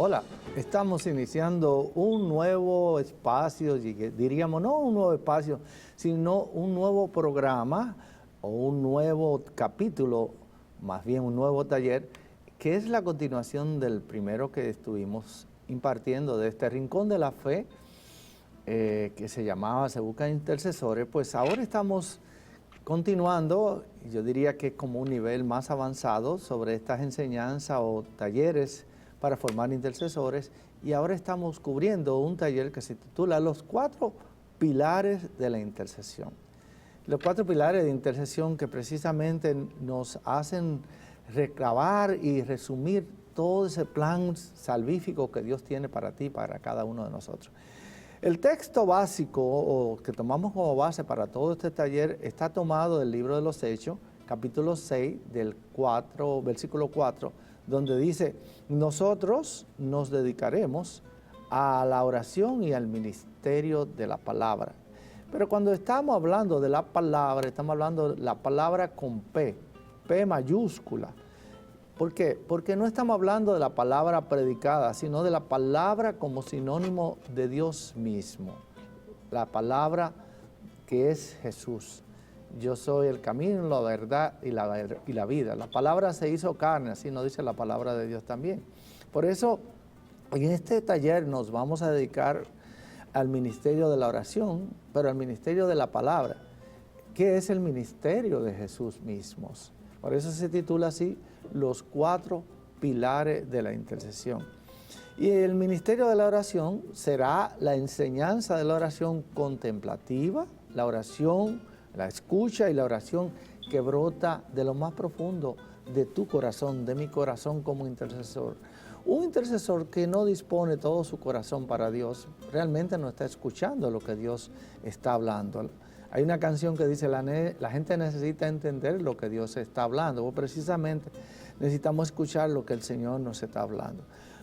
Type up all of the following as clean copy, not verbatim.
Hola, estamos iniciando un nuevo espacio, diríamos no un nuevo espacio, sino un nuevo programa o un nuevo capítulo, más bien un nuevo taller, que es la continuación del primero que estuvimos impartiendo de este Rincón de la Fe, que se llamaba Se Buscan Intercesores. Pues ahora estamos continuando, yo diría que como un nivel más avanzado sobre estas enseñanzas o talleres para formar intercesores, y ahora estamos cubriendo un taller que se titula Los 4 pilares de la intercesión. Los 4 pilares de intercesión que precisamente nos hacen recabar y resumir todo ese plan salvífico que Dios tiene para ti, para cada uno de nosotros. El texto básico o que tomamos como base para todo este taller está tomado del libro de los Hechos, capítulo 6, versículo 4, donde dice: nosotros nos dedicaremos a la oración y al ministerio de la palabra. Pero cuando estamos hablando de la palabra, estamos hablando de la palabra con P mayúscula. ¿Por qué? Porque no estamos hablando de la palabra predicada, sino de la palabra como sinónimo de Dios mismo. La palabra que es Jesús. Yo soy el camino, la verdad y la vida. La palabra se hizo carne, así nos dice la palabra de Dios también. Por eso, en este taller nos vamos a dedicar al ministerio de la oración, pero al ministerio de la palabra, que es el ministerio de Jesús mismo. Por eso se titula así, Los 4 pilares de la intercesión. Y el ministerio de la oración será la enseñanza de la oración contemplativa, la oración, la escucha y la oración que brota de lo más profundo de tu corazón, de mi corazón como intercesor. Un intercesor que no dispone todo su corazón para Dios, realmente no está escuchando lo que Dios está hablando. Hay una canción que dice, la gente necesita entender lo que Dios está hablando, o precisamente necesitamos escuchar lo que el Señor nos está hablando.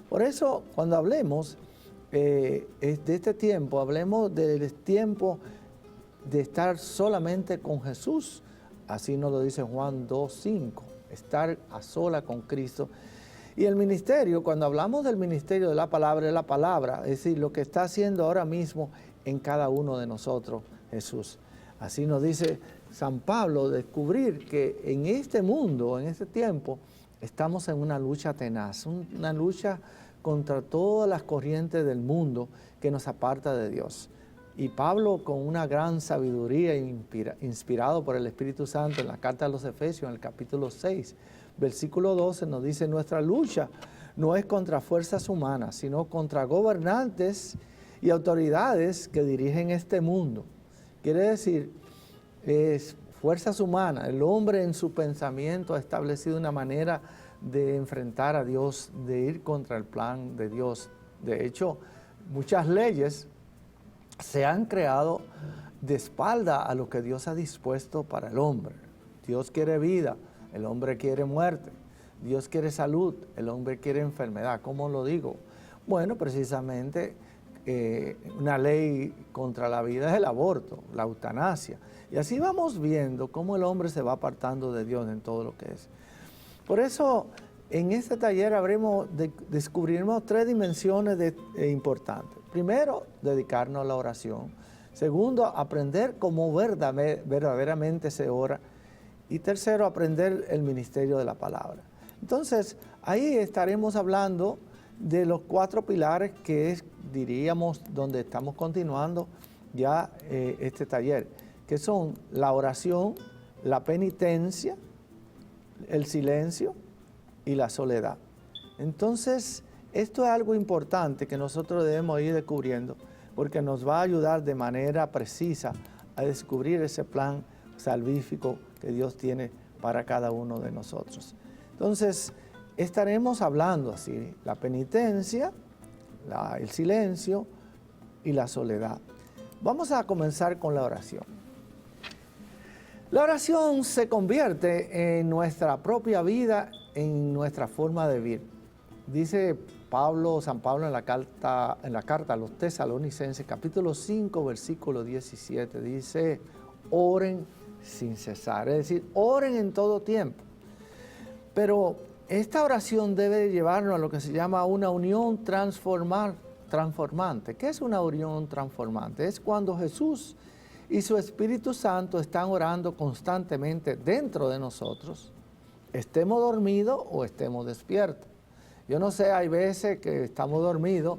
Por eso, cuando hablemos de este tiempo, hablemos del tiempo de estar solamente con Jesús. Así nos lo dice Juan 2:5, estar a sola con Cristo. Y el ministerio, cuando hablamos del ministerio de la palabra, es la palabra, es decir, lo que está haciendo ahora mismo en cada uno de nosotros Jesús. Así nos dice San Pablo, descubrir que en este mundo, en este tiempo, estamos en una lucha tenaz, una lucha contra todas las corrientes del mundo que nos aparta de Dios. Y Pablo, con una gran sabiduría, inspirado por el Espíritu Santo, en la carta a los Efesios, en el capítulo 6, versículo 12, nos dice: nuestra lucha no es contra fuerzas humanas, sino contra gobernantes y autoridades que dirigen este mundo. Quiere decir, es fuerzas humanas. El hombre en su pensamiento ha establecido una manera de enfrentar a Dios, de ir contra el plan de Dios. De hecho, muchas leyes se han creado de espalda a lo que Dios ha dispuesto para el hombre. Dios quiere vida, el hombre quiere muerte. Dios quiere salud, el hombre quiere enfermedad. ¿Cómo lo digo? Bueno, precisamente una ley contra la vida es el aborto, la eutanasia. Y así vamos viendo cómo el hombre se va apartando de Dios en todo lo que es. Por eso, en este taller descubriremos 3 dimensiones importantes. Primero, dedicarnos a la oración. Segundo, aprender cómo verdaderamente se ora. Y tercero, aprender el ministerio de la palabra. Entonces, ahí estaremos hablando de los 4 pilares que es, diríamos, donde estamos continuando ya este taller, que son la oración, la penitencia, el silencio y la soledad. Entonces, esto es algo importante que nosotros debemos ir descubriendo, porque nos va a ayudar de manera precisa a descubrir ese plan salvífico que Dios tiene para cada uno de nosotros. Entonces, estaremos hablando así, la penitencia, el silencio y la soledad. Vamos a comenzar con la oración. La oración se convierte en nuestra propia vida, en nuestra forma de vivir. Dice San Pablo en la carta a los Tesalonicenses, capítulo 5, versículo 17, dice: oren sin cesar, es decir, oren en todo tiempo. Pero esta oración debe llevarnos a lo que se llama una unión transformante. ¿Qué es una unión transformante? Es cuando Jesús y su Espíritu Santo están orando constantemente dentro de nosotros, estemos dormidos o estemos despiertos. Yo no sé, hay veces que estamos dormidos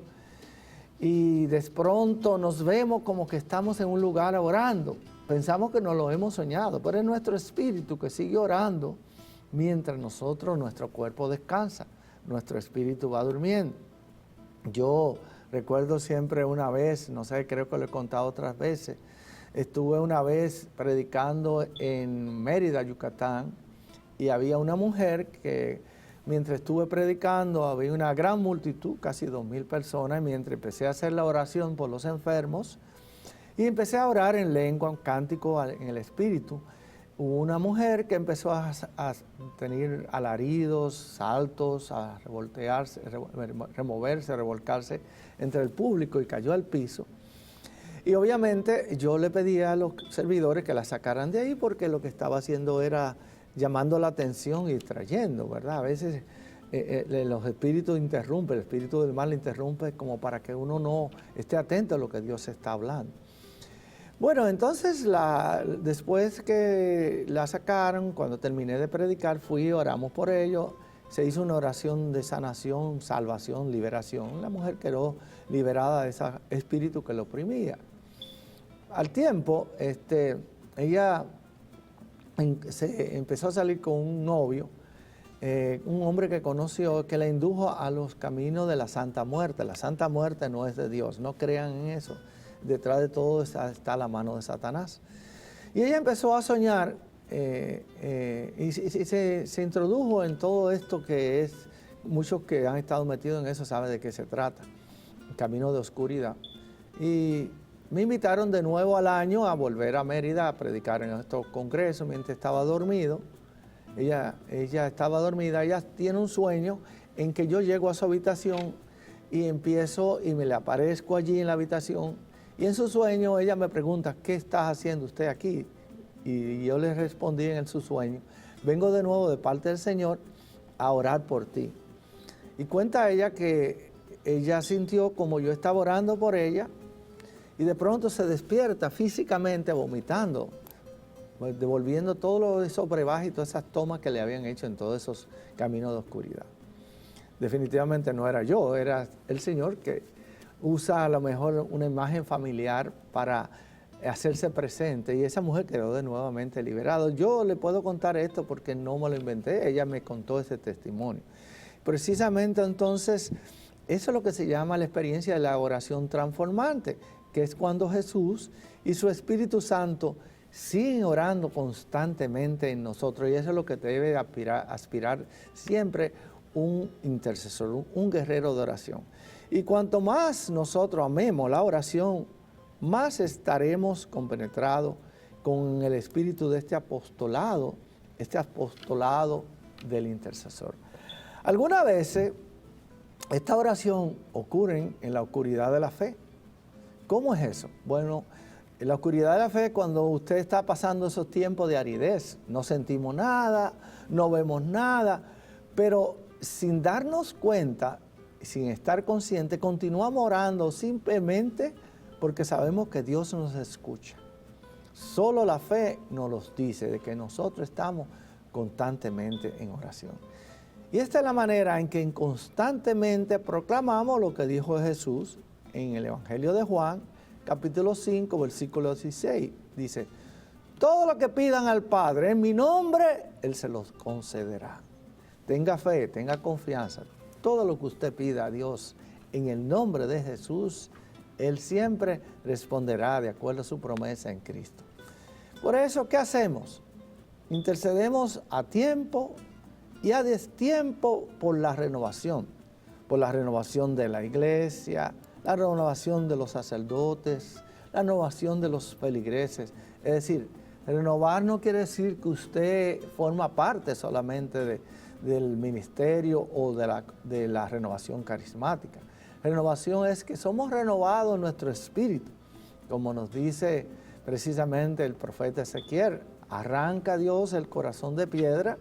y de pronto nos vemos como que estamos en un lugar orando. Pensamos que no lo hemos soñado, pero es nuestro espíritu que sigue orando mientras nuestro cuerpo descansa, nuestro espíritu va durmiendo. Yo recuerdo siempre una vez, no sé, creo que lo he contado otras veces, estuve una vez predicando en Mérida, Yucatán, y había una mujer que mientras estuve predicando había una gran multitud, casi 2,000 personas, y mientras empecé a hacer la oración por los enfermos, y empecé a orar en lengua, un cántico en el espíritu, hubo una mujer que empezó a tener alaridos, saltos, a revoltearse, removerse, revolcarse entre el público y cayó al piso. Y obviamente yo le pedí a los servidores que la sacaran de ahí porque lo que estaba haciendo era llamando la atención y distrayendo, ¿verdad? A veces los espíritus interrumpen, el espíritu del mal interrumpe como para que uno no esté atento a lo que Dios está hablando. Bueno, entonces después que la sacaron, cuando terminé de predicar, oramos por ellos, se hizo una oración de sanación, salvación, liberación. La mujer quedó liberada de ese espíritu que lo oprimía. Al tiempo, ella se empezó a salir con un novio, un hombre que conoció, que la indujo a los caminos de la Santa Muerte. La Santa Muerte no es de Dios, no crean en eso. Detrás de todo está la mano de Satanás. Y ella empezó a soñar y se introdujo en todo esto que es, muchos que han estado metidos en eso saben de qué se trata, camino de oscuridad. Y me invitaron de nuevo al año a volver a Mérida a predicar en estos congresos mientras estaba dormido. Ella estaba dormida, ella tiene un sueño en que yo llego a su habitación y empiezo y me le aparezco allí en la habitación. Y en su sueño ella me pregunta, ¿qué está haciendo usted aquí? Y yo le respondí en su sueño, vengo de nuevo de parte del Señor a orar por ti. Y cuenta ella que ella sintió como yo estaba orando por ella y de pronto se despierta físicamente vomitando, devolviendo todo esos brebajes y todas esas tomas que le habían hecho en todos esos caminos de oscuridad. Definitivamente no era yo, era el Señor que usa a lo mejor una imagen familiar para hacerse presente y esa mujer quedó de nuevamente liberada. Yo le puedo contar esto porque no me lo inventé, ella me contó ese testimonio. Precisamente entonces, eso es lo que se llama la experiencia de la oración transformante, que es cuando Jesús y su Espíritu Santo siguen orando constantemente en nosotros y eso es lo que debe aspirar siempre un intercesor, un guerrero de oración. Y cuanto más nosotros amemos la oración, más estaremos compenetrados con el espíritu de este apostolado del intercesor. Algunas veces esta oración ocurre en la oscuridad de la fe. ¿Cómo es eso? Bueno, en la oscuridad de la fe, cuando usted está pasando esos tiempos de aridez, no sentimos nada, no vemos nada, pero sin darnos cuenta, sin estar consciente, continuamos orando simplemente porque sabemos que Dios nos escucha. Solo la fe nos los dice de que nosotros estamos constantemente en oración. Y esta es la manera en que constantemente proclamamos lo que dijo Jesús en el Evangelio de Juan, capítulo 5, versículo 16. Dice, todo lo que pidan al Padre en mi nombre, Él se los concederá. Tenga fe, tenga confianza. Todo lo que usted pida a Dios en el nombre de Jesús, Él siempre responderá de acuerdo a su promesa en Cristo. Por eso, ¿qué hacemos? Intercedemos a tiempo y a destiempo por la renovación de la iglesia, la renovación de los sacerdotes, la renovación de los feligreses. Es decir, renovar no quiere decir que usted forma parte solamente del ministerio o de la renovación carismática. Renovación es que somos renovados en nuestro espíritu, como nos dice precisamente el profeta Ezequiel, arranca Dios el corazón de piedra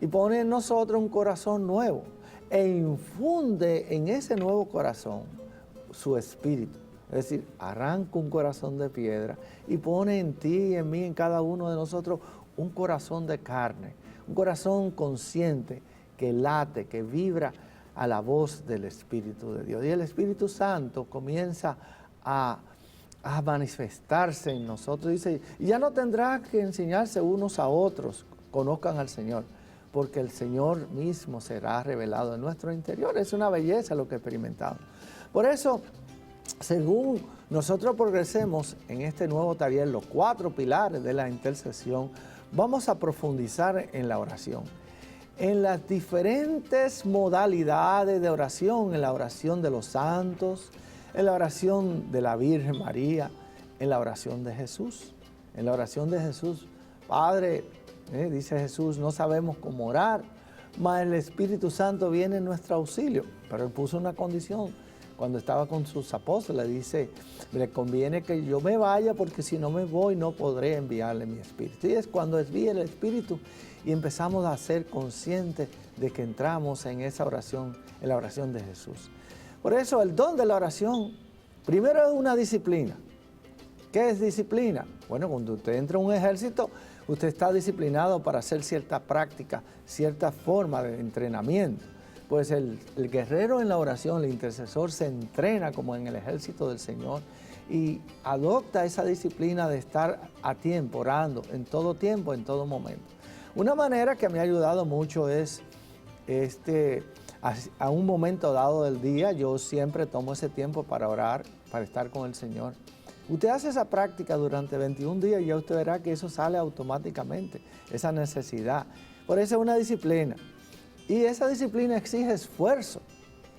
y pone en nosotros un corazón nuevo e infunde en ese nuevo corazón su espíritu. Es decir, arranca un corazón de piedra y pone en ti, en mí, en cada uno de nosotros un corazón de carne, un corazón consciente que late, que vibra a la voz del Espíritu de Dios. Y el Espíritu Santo comienza a manifestarse en nosotros. Dice, y ya no tendrá que enseñarse unos a otros, conozcan al Señor, porque el Señor mismo será revelado en nuestro interior. Es una belleza lo que experimentamos. Por eso, según nosotros progresemos en este nuevo taller, los 4 pilares de la intercesión, vamos a profundizar en la oración, en las diferentes modalidades de oración, en la oración de los santos, en la oración de la Virgen María, en la oración de Jesús. En la oración de Jesús, Padre, dice Jesús, no sabemos cómo orar, mas el Espíritu Santo viene en nuestro auxilio. Pero Él puso una condición. Cuando estaba con sus apóstoles, dice, le conviene que yo me vaya porque si no me voy no podré enviarle mi Espíritu. Y es cuando envía el Espíritu y empezamos a ser conscientes de que entramos en esa oración, en la oración de Jesús. Por eso el don de la oración, primero es una disciplina. ¿Qué es disciplina? Bueno, cuando usted entra a un ejército, usted está disciplinado para hacer cierta práctica, cierta forma de entrenamiento. Pues el guerrero en la oración, el intercesor, se entrena como en el ejército del Señor y adopta esa disciplina de estar a tiempo, orando, en todo momento. Una manera que me ha ayudado mucho es, a un momento dado del día, yo siempre tomo ese tiempo para orar, para estar con el Señor. Usted hace esa práctica durante 21 días y ya usted verá que eso sale automáticamente, esa necesidad. Por eso es una disciplina. Y esa disciplina exige esfuerzo,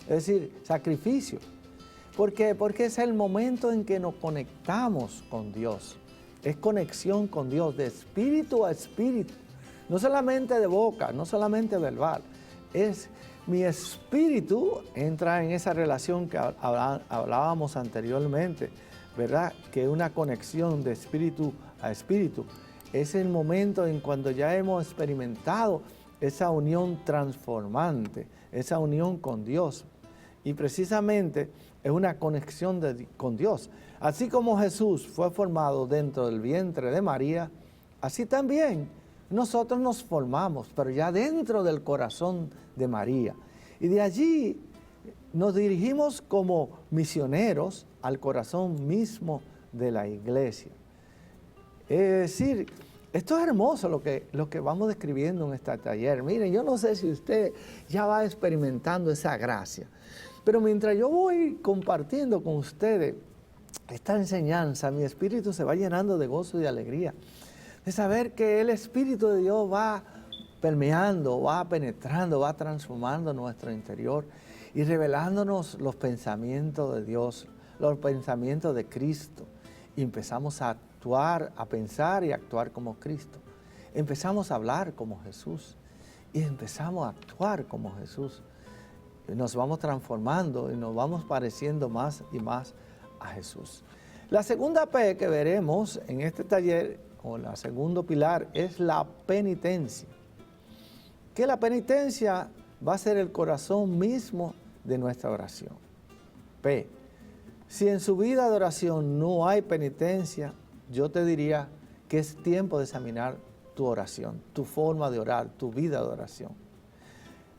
es decir, sacrificio. ¿Por qué? Porque es el momento en que nos conectamos con Dios. Es conexión con Dios de espíritu a espíritu. No solamente de boca, no solamente verbal. Es mi espíritu entra en esa relación que hablábamos anteriormente, ¿verdad? Que es una conexión de espíritu a espíritu. Es el momento en cuando ya hemos experimentado esa unión transformante, esa unión con Dios. Y precisamente es una conexión con Dios. Así como Jesús fue formado dentro del vientre de María, así también nosotros nos formamos, pero ya dentro del corazón de María. Y de allí nos dirigimos como misioneros al corazón mismo de la iglesia. Es decir, esto es hermoso lo que vamos describiendo en este taller. Miren, yo no sé si usted ya va experimentando esa gracia, pero mientras yo voy compartiendo con ustedes esta enseñanza, mi espíritu se va llenando de gozo y de alegría, de saber que el Espíritu de Dios va permeando, va penetrando, va transformando nuestro interior y revelándonos los pensamientos de Dios, los pensamientos de Cristo. Y empezamos a actuar, a pensar y actuar como Cristo. Empezamos a hablar como Jesús y empezamos a actuar como Jesús. Nos vamos transformando y nos vamos pareciendo más y más a Jesús. La segunda P que veremos en este taller, o el segundo pilar, es la penitencia. Que la penitencia va a ser el corazón mismo de nuestra oración. P. Si en su vida de oración no hay penitencia, yo te diría que es tiempo de examinar tu oración, tu forma de orar, tu vida de oración.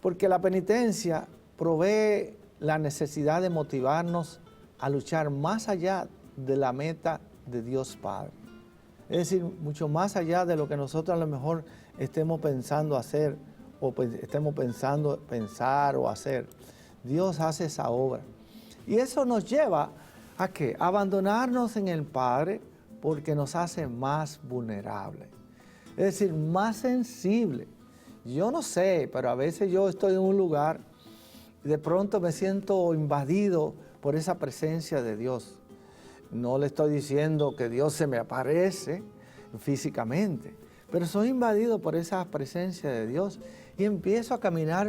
Porque la penitencia provee la necesidad de motivarnos a luchar más allá de la meta de Dios Padre. Es decir, mucho más allá de lo que nosotros a lo mejor estemos pensando hacer o estemos pensando pensar o hacer. Dios hace esa obra. Y eso nos lleva a ¿qué? A abandonarnos en el Padre porque nos hace más vulnerables. Es decir, más sensibles. Yo no sé, pero a veces yo estoy en un lugar y de pronto me siento invadido por esa presencia de Dios. No le estoy diciendo que Dios se me aparece físicamente, pero soy invadido por esa presencia de Dios y empiezo a caminar,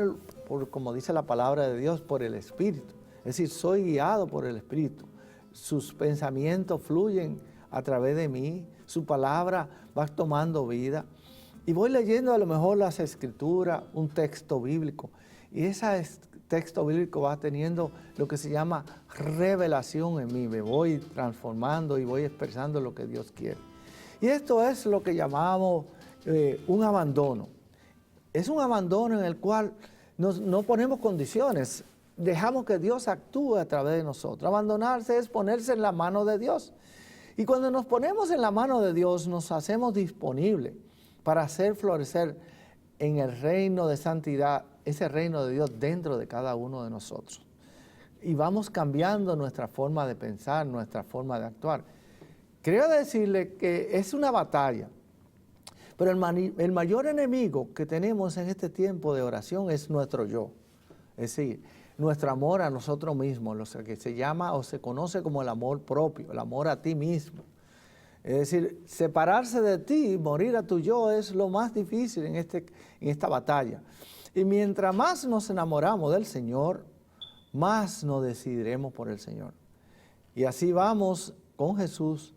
como dice la palabra de Dios, por el Espíritu. Es decir, soy guiado por el Espíritu. Sus pensamientos fluyen a través de mí, su palabra va tomando vida Y voy leyendo a lo mejor las escrituras, un texto bíblico. Y ese texto bíblico va teniendo lo que se llama revelación en mí. Me voy transformando y voy expresando lo que Dios quiere. Y esto es lo que llamamos un abandono. Es un abandono en el cual no ponemos condiciones. Dejamos que Dios actúe a través de nosotros. Abandonarse es ponerse en la mano de Dios. Y cuando nos ponemos en la mano de Dios, nos hacemos disponibles para hacer florecer en el reino de santidad, ese reino de Dios dentro de cada uno de nosotros. Y vamos cambiando nuestra forma de pensar, nuestra forma de actuar. Quiero decirle que es una batalla, pero el mayor enemigo que tenemos en este tiempo de oración es nuestro yo. Es decir, nuestro amor a nosotros mismos, lo que se llama o se conoce como el amor propio, el amor a ti mismo. Es decir, separarse de ti, morir a tu yo es lo más difícil en esta batalla. Y mientras más nos enamoramos del Señor, más nos decidiremos por el Señor. Y así vamos con Jesús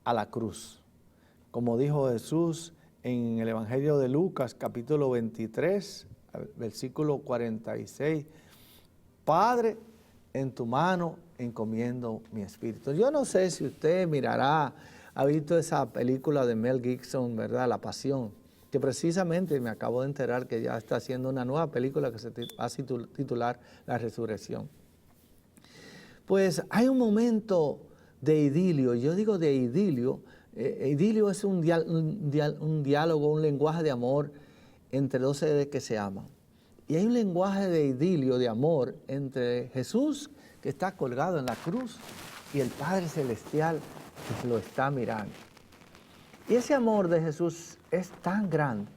a la cruz. Como dijo Jesús en el Evangelio de Lucas, capítulo 23, versículo 46, Padre, en tu mano encomiendo mi espíritu. Yo no sé si usted ha visto esa película de Mel Gibson, ¿verdad? La Pasión, que precisamente me acabo de enterar que ya está haciendo una nueva película que se va a titular La Resurrección. Pues hay un momento de idilio, yo digo de idilio, idilio es un diálogo, un lenguaje de amor entre dos seres que se aman. Y hay un lenguaje de idilio, de amor, entre Jesús, que está colgado en la cruz, y el Padre Celestial, que lo está mirando. Y ese amor de Jesús es tan grande,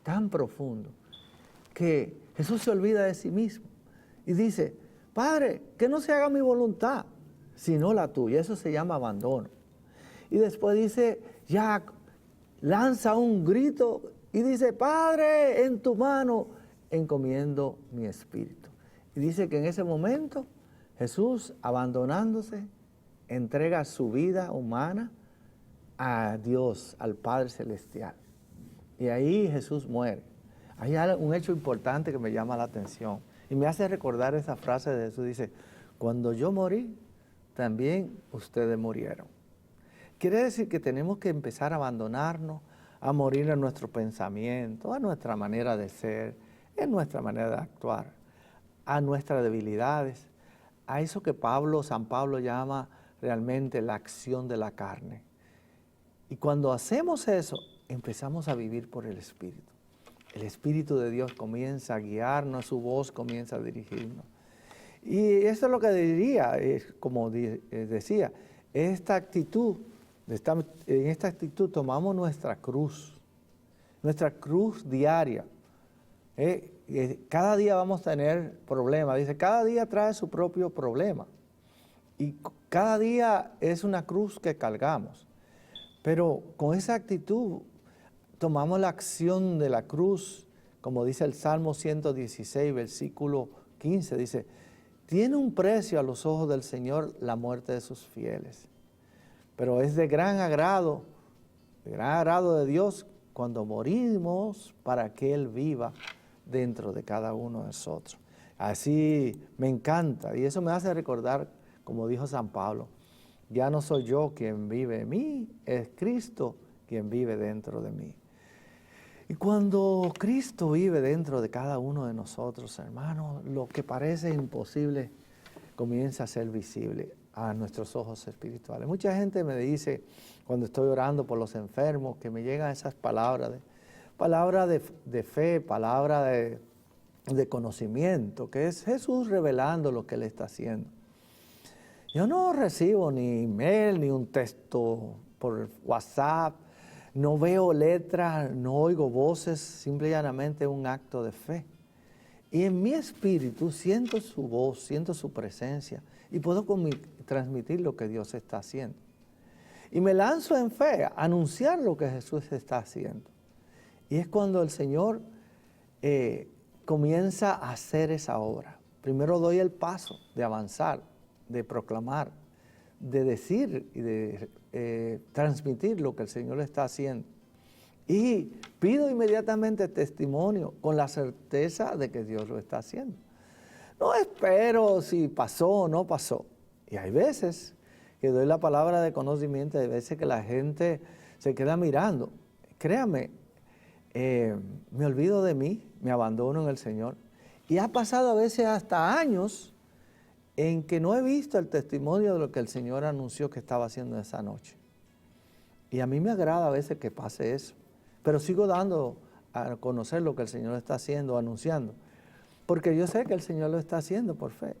tan profundo, que Jesús se olvida de sí mismo y dice, Padre, que no se haga mi voluntad, sino la tuya. Eso se llama abandono. Y después dice, ya lanza un grito y dice, Padre, en tu mano encomiendo mi espíritu. Y dice que en ese momento Jesús, abandonándose, entrega su vida humana a Dios, al Padre Celestial. Y ahí Jesús muere. Hay un hecho importante que me llama la atención y me hace recordar esa frase de Jesús. Dice, cuando yo morí, también ustedes murieron. Quiere decir que tenemos que empezar a abandonarnos, a morir en nuestro pensamiento, a nuestra manera de ser, en nuestra manera de actuar, a nuestras debilidades, a eso que San Pablo llama realmente la acción de la carne. Y cuando hacemos eso, empezamos a vivir por el Espíritu. El Espíritu de Dios comienza a guiarnos, su voz comienza a dirigirnos. Y eso es lo que diría, como decía, en esta actitud tomamos nuestra cruz diaria. Cada día vamos a tener problemas. Dice, cada día trae su propio problema. Y cada día es una cruz que cargamos. Pero con esa actitud tomamos la acción de la cruz, como dice el Salmo 116, versículo 15, dice, tiene un precio a los ojos del Señor la muerte de sus fieles. Pero es de gran agrado de Dios cuando morimos para que Él viva dentro de cada uno de nosotros. Así me encanta y eso me hace recordar, como dijo San Pablo, ya no soy yo quien vive en mí, es Cristo quien vive dentro de mí. Y cuando Cristo vive dentro de cada uno de nosotros, hermanos, lo que parece imposible comienza a ser visible a nuestros ojos espirituales. Mucha gente me dice, cuando estoy orando por los enfermos, que me llegan esas palabras de fe, palabras de conocimiento, que es Jesús revelando lo que Él está haciendo. Yo no recibo ni email, ni un texto por WhatsApp, no veo letras, no oigo voces, simple y llanamente un acto de fe. Y en mi espíritu siento su voz, siento su presencia y puedo transmitir lo que Dios está haciendo. Y me lanzo en fe a anunciar lo que Jesús está haciendo. Y es cuando el Señor comienza a hacer esa obra. Primero doy el paso de avanzar, de proclamar, de decir y de transmitir lo que el Señor está haciendo. Y pido inmediatamente testimonio con la certeza de que Dios lo está haciendo. No espero si pasó o no pasó. Y hay veces que doy la palabra de conocimiento, hay veces que la gente se queda mirando. Créame, me olvido de mí, me abandono en el Señor. Y ha pasado a veces hasta años en que no he visto el testimonio de lo que el Señor anunció que estaba haciendo esa noche. Y a mí me agrada a veces que pase eso. Pero sigo dando a conocer lo que el Señor está haciendo, anunciando. Porque yo sé que el Señor lo está haciendo por fe.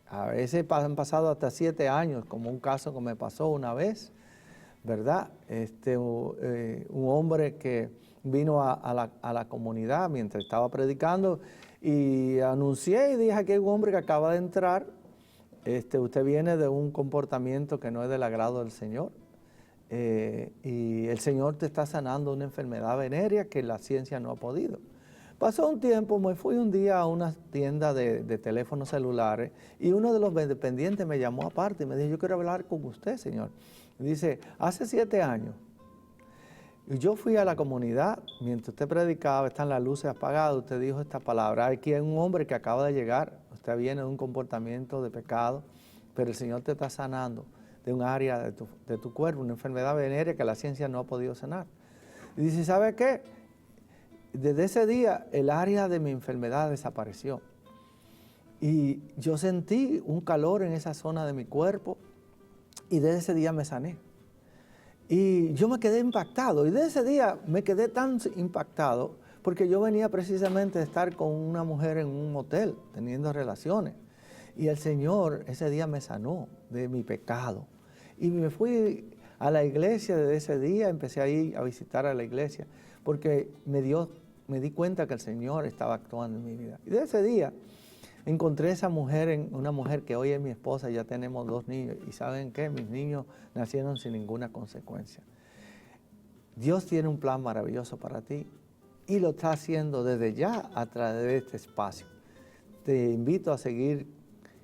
A veces han pasado hasta 7 años, como un caso que me pasó una vez, ¿verdad? Un hombre que vino a la comunidad mientras estaba predicando y anuncié y dije, aquí hay un hombre que acaba de entrar, usted viene de un comportamiento que no es del agrado del Señor, y el Señor te está sanando una enfermedad venérea que la ciencia no ha podido. Pasó un tiempo, me fui un día a una tienda de teléfonos celulares y uno de los dependientes me llamó aparte y me dijo, yo quiero hablar con usted, señor. Y dice, hace 7 años, y yo fui a la comunidad, mientras usted predicaba, están las luces apagadas, usted dijo esta palabra, aquí hay un hombre que acaba de llegar, usted viene de un comportamiento de pecado, pero el Señor te está sanando de un área de tu cuerpo, una enfermedad venérea que la ciencia no ha podido sanar. Y dice, ¿sabe qué? Desde ese día el área de mi enfermedad desapareció. Y yo sentí un calor en esa zona de mi cuerpo y desde ese día me sané. Y yo me quedé impactado y desde ese día me quedé tan impactado porque yo venía precisamente de estar con una mujer en un motel teniendo relaciones. Y el Señor ese día me sanó de mi pecado. Y me fui a la iglesia desde ese día, empecé a ir a visitar a la iglesia porque me di cuenta que el Señor estaba actuando en mi vida. Y desde ese día encontré esa mujer, una mujer que hoy es mi esposa, ya tenemos 2 niños. Y ¿saben qué? Mis niños nacieron sin ninguna consecuencia. Dios tiene un plan maravilloso para ti y lo está haciendo desde ya a través de este espacio. Te invito a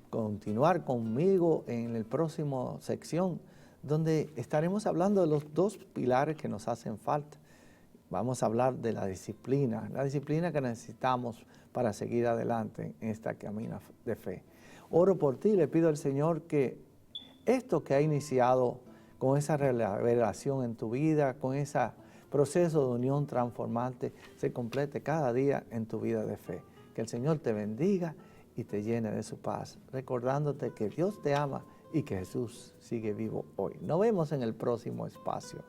continuar conmigo en el próximo sección, donde estaremos hablando de los 2 pilares que nos hacen falta. Vamos a hablar de la disciplina que necesitamos para seguir adelante en esta camino de fe. Oro por ti, le pido al Señor que esto que ha iniciado con esa revelación en tu vida, con ese proceso de unión transformante, se complete cada día en tu vida de fe. Que el Señor te bendiga y te llene de su paz, recordándote que Dios te ama y que Jesús sigue vivo hoy. Nos vemos en el próximo espacio.